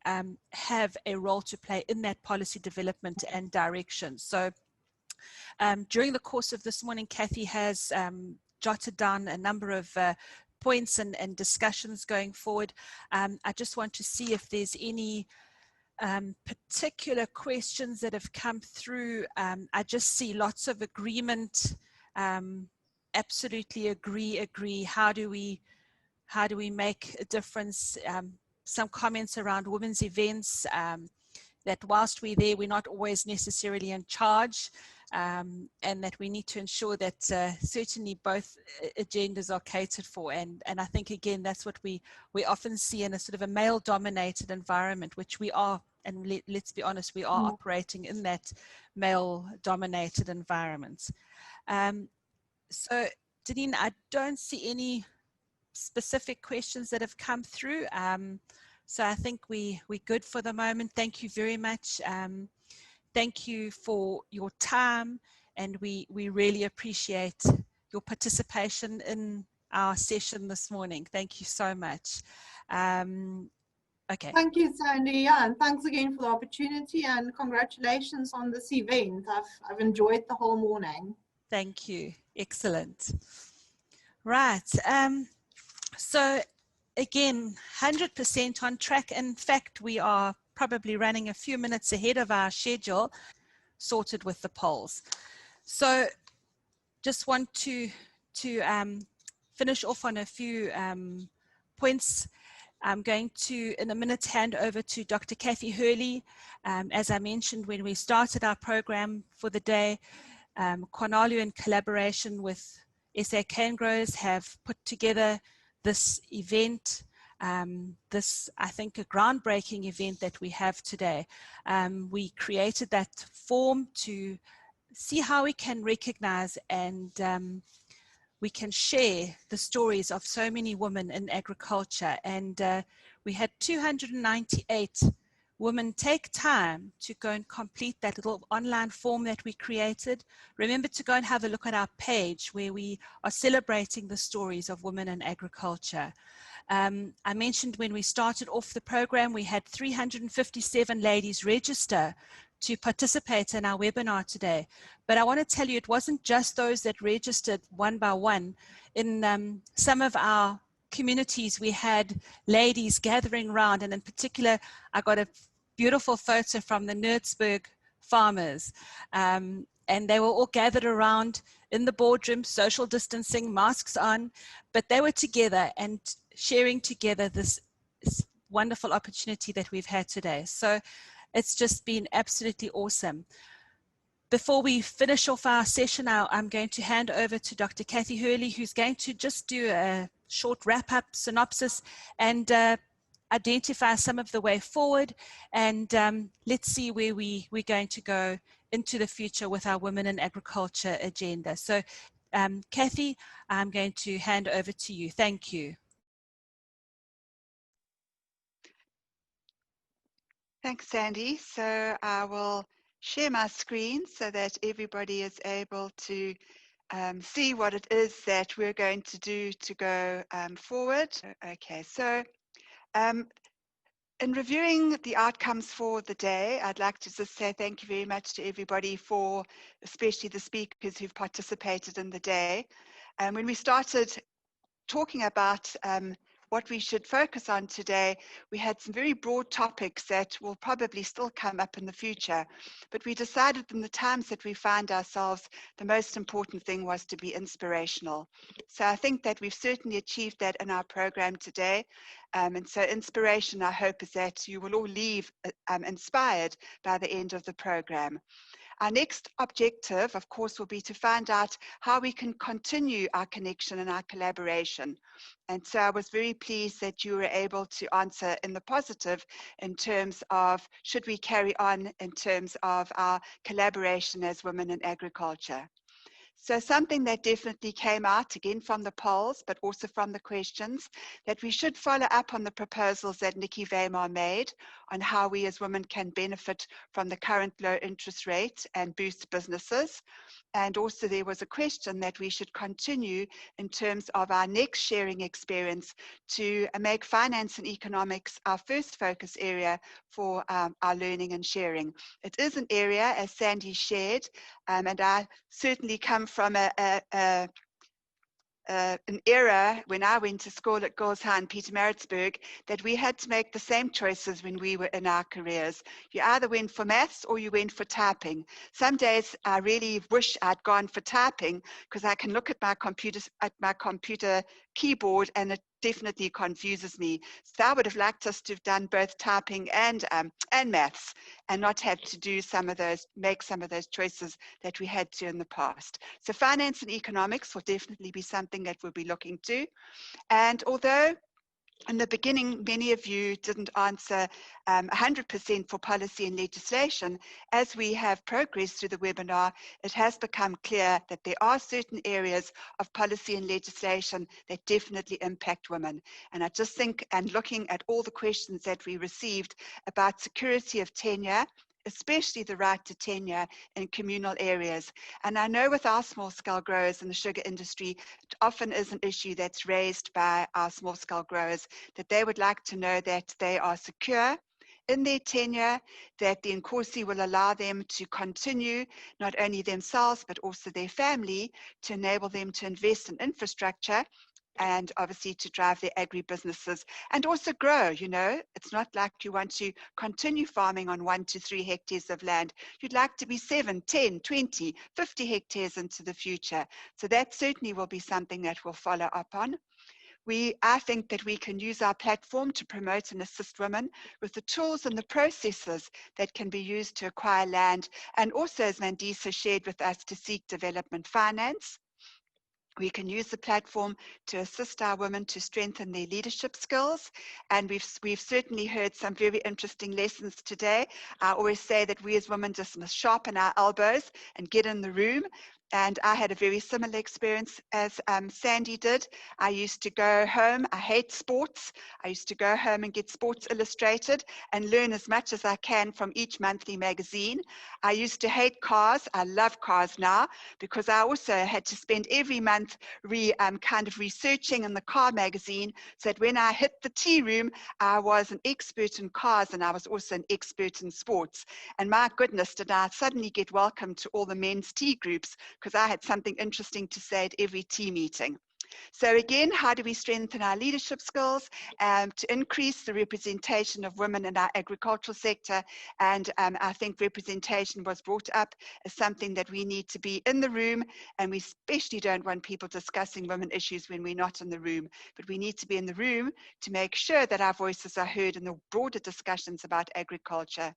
have a role to play in that policy development and direction. So during the course of this morning, Kathy has jotted down a number of points and discussions going forward. I just want to see if there's any particular questions that have come through. I just see lots of agreement. Absolutely agree. How do we make a difference? Some comments around women's events, that whilst we're there, we're not always necessarily in charge, and that we need to ensure that certainly both agendas are catered for. And I think, again, that's what we often see in a sort of a male-dominated environment, which we are, and let's be honest, we are operating in that male-dominated environment. So, Deneen, I don't see any specific questions that have come through. So I think we're good for the moment. Thank you very much. Thank you for your time, and we really appreciate your participation in our session this morning. Thank you so much. Okay. Thank you, Sandy. Yeah, and thanks again for the opportunity, and congratulations on this event. I've enjoyed the whole morning. Thank you. Excellent. Right. So again, 100% on track. In fact, we are probably running a few minutes ahead of our schedule, sorted with the polls. So just want to finish off on a few points. I'm going to, in a minute, hand over to Dr. Kathy Hurley. As I mentioned when we started our program for the day, CONALU, in collaboration with SA Cane Growers, have put together this event, this, I think, a groundbreaking event that we have today. We created that form to see how we can recognize and we can share the stories of so many women in agriculture. And we had 298 women take time to go and complete that little online form that we created. Remember to go and have a look at our page where we are celebrating the stories of women in agriculture. I mentioned when we started off the program, we had 357 ladies register to participate in our webinar today. But I want to tell you, it wasn't just those that registered one by one. In some of our communities, we had ladies gathering around, and in particular, I got a beautiful photo from the Nerdsburg farmers, and they were all gathered around in the boardroom, social distancing, masks on, but they were together and sharing together this wonderful opportunity that we've had today. So it's just been absolutely awesome. Before we finish off our session now, I'm going to hand over to Dr. Kathy Hurley, who's going to just do a short wrap-up synopsis and identify some of the way forward. And let's see where we're going to go into the future with our Women in Agriculture agenda. So Kathy, I'm going to hand over to you. Thank you. Thanks, Sandy. So I will share my screen so that everybody is able to see what it is that we're going to do to go forward. Okay, so in reviewing the outcomes for the day, I'd like to just say thank you very much to everybody, for especially the speakers who've participated in the day. And when we started talking about what we should focus on today, we had some very broad topics that will probably still come up in the future. But we decided in the times that we find ourselves, the most important thing was to be inspirational. So I think that we've certainly achieved that in our program today. And so inspiration, I hope, is that you will all leave inspired by the end of the program. Our next objective, of course, will be to find out how we can continue our connection and our collaboration. And so I was very pleased that you were able to answer in the positive in terms of should we carry on in terms of our collaboration as women in agriculture. So something that definitely came out again from the polls, but also from the questions, that we should follow up on the proposals that Nikki Weimar made on how we as women can benefit from the current low interest rate and boost businesses. And also there was a question that we should continue in terms of our next sharing experience to make finance and economics our first focus area for our learning and sharing. It is an area, as Sandy shared, and I certainly come from an era when I went to school at Girls High in Pietermaritzburg that we had to make the same choices when we were in our careers. You either went for maths or you went for typing. Some days I really wish I'd gone for typing because I can look at my computer keyboard and it definitely confuses me. So I would have liked us to have done both typing and maths and not have to do make some of those choices that we had to in the past. So finance and economics will definitely be something that we'll be looking to. And although in the beginning, many of you didn't answer 100% for policy and legislation. As we have progressed through the webinar, it has become clear that there are certain areas of policy and legislation that definitely impact women. And I just think, and looking at all the questions that we received about security of tenure, especially the right to tenure in communal areas. And I know with our small scale growers in the sugar industry, it often is an issue that's raised by our small scale growers, that they would like to know that they are secure in their tenure, that the Nkosi will allow them to continue, not only themselves, but also their family, to enable them to invest in infrastructure and obviously to drive their agri-businesses and also grow. You know, it's not like you want to continue farming on 1 to 3 hectares of land. You'd like to be 7, 10, 20, 50 hectares into the future. So that certainly will be something that we'll follow up on. I think that we can use our platform to promote and assist women with the tools and the processes that can be used to acquire land, and also, as Mandisa shared with us, to seek development finance. We can use the platform to assist our women to strengthen their leadership skills. And we've certainly heard some very interesting lessons today. I always say that we as women just must sharpen our elbows and get in the room. And I had a very similar experience as Sandy did. I used to go home, I hate sports. I used to go home and get Sports Illustrated and learn as much as I can from each monthly magazine. I used to hate cars. I love cars now because I also had to spend every month kind of researching in the car magazine so that when I hit the tea room, I was an expert in cars and I was also an expert in sports. And my goodness, did I suddenly get welcome to all the men's tea groups, because I had something interesting to say at every tea meeting. So again, how do we strengthen our leadership skills to increase the representation of women in our agricultural sector? And I think representation was brought up as something that we need to be in the room, and we especially don't want people discussing women issues when we're not in the room, but we need to be in the room to make sure that our voices are heard in the broader discussions about agriculture.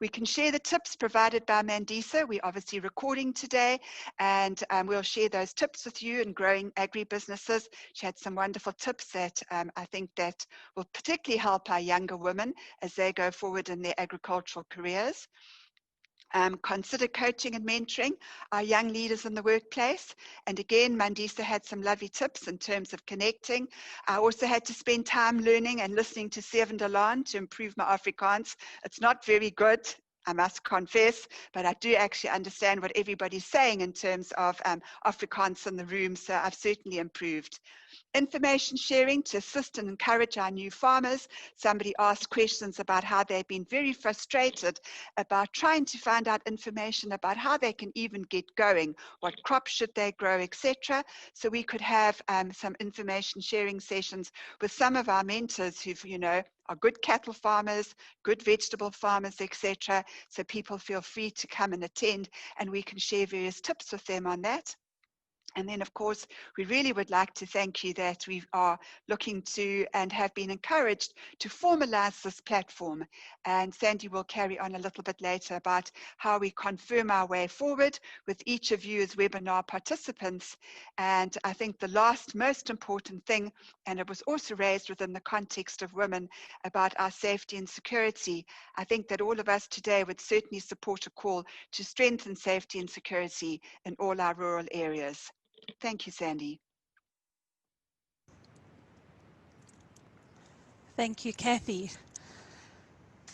We can share the tips provided by Mandisa. We're obviously recording today, and we'll share those tips with you in growing agri-businesses. She had some wonderful tips that I think that will particularly help our younger women as they go forward in their agricultural careers. Consider coaching and mentoring our young leaders in the workplace. And again, Mandisa had some lovely tips in terms of connecting. I also had to spend time learning and listening to Seven Dalan to improve my Afrikaans. It's not very good. I must confess, but I do actually understand what everybody's saying in terms of Afrikaans in the room, so I've certainly improved. Information sharing to assist and encourage our new farmers. Somebody asked questions about how they've been very frustrated about trying to find out information about how they can even get going, what crops should they grow, etc. So we could have some information sharing sessions with some of our mentors who've, are good cattle farmers, good vegetable farmers, etc. So people feel free to come and attend, and we can share various tips with them on that. And then, of course, we really would like to thank you that we are looking to and have been encouraged to formalize this platform. And Sandy will carry on a little bit later about how we confirm our way forward with each of you as webinar participants. And I think the last most important thing, and it was also raised within the context of women, about our safety and security. I think that all of us today would certainly support a call to strengthen safety and security in all our rural areas. Thank you, Sandy. Thank you, Kathy.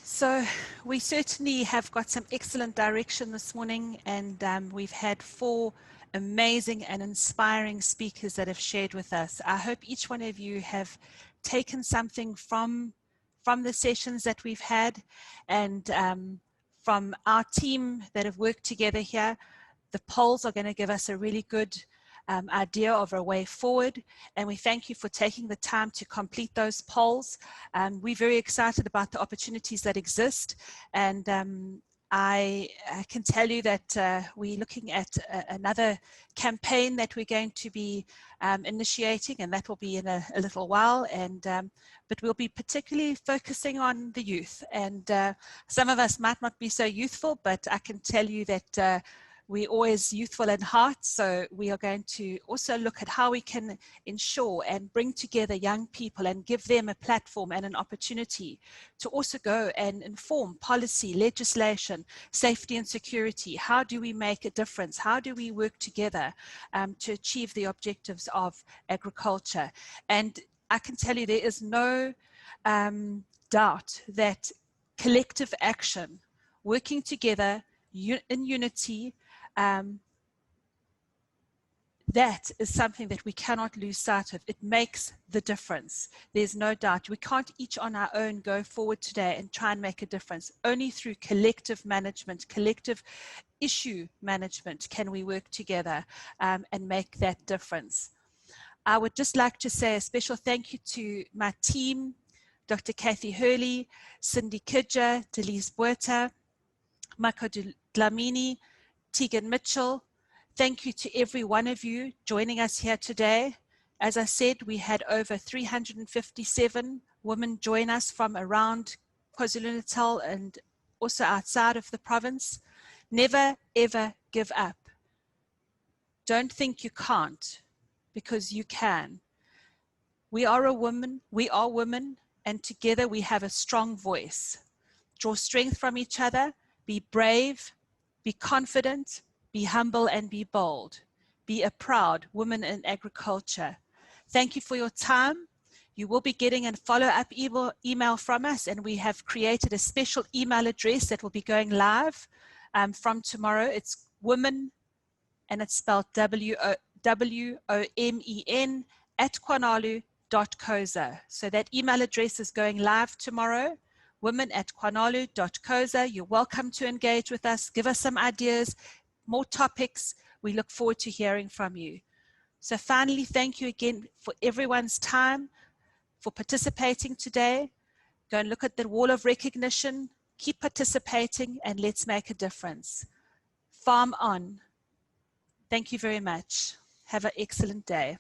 So we certainly have got some excellent direction this morning, and we've had 4 amazing and inspiring speakers that have shared with us. I hope each one of you have taken something from the sessions that we've had, and from our team that have worked together here. The polls are going to give us a really good idea of a way forward, and we thank you for taking the time to complete those polls. We're very excited about the opportunities that exist, and I can tell you that we're looking at another campaign that we're going to be initiating, and that will be in a little while, and but we'll be particularly focusing on the youth, and some of us might not be so youthful, but I can tell you that we're always youthful in heart, so we are going to also look at how we can ensure and bring together young people and give them a platform and an opportunity to also go and inform policy, legislation, safety and security. How do we make a difference? How do we work together to achieve the objectives of agriculture? And I can tell you there is no doubt that collective action, working together in unity, that is something that we cannot lose sight of. It makes the difference. There's no doubt. We can't each on our own go forward today and try and make a difference. Only through collective management, collective issue management can we work together and make that difference. I would just like to say a special thank you to my team, Dr. Kathy Hurley, Cindy Kidger, Delise Buerta, Mako Dlamini, Tegan Mitchell. Thank you to every one of you joining us here today. As I said, we had over 357 women join us from around KwaZulu-Natal and also outside of the province. Never, ever give up. Don't think you can't, because you can. We are women, and together we have a strong voice. Draw strength from each other, be brave, be confident, be humble, and be bold. Be a proud woman in agriculture. Thank you for your time. You will be getting a follow-up email from us, and we have created a special email address that will be going live from tomorrow. It's women, and it's spelled WOMEN @kwanalu.coza. So that email address is going live tomorrow, women@kwanalu.coza. You're welcome to engage with us, give us some ideas, more topics. We look forward to hearing from you. So finally, thank you again for everyone's time, for participating today. Go and look at the wall of recognition, keep participating, and let's make a difference. Farm on. Thank you very much. Have an excellent day.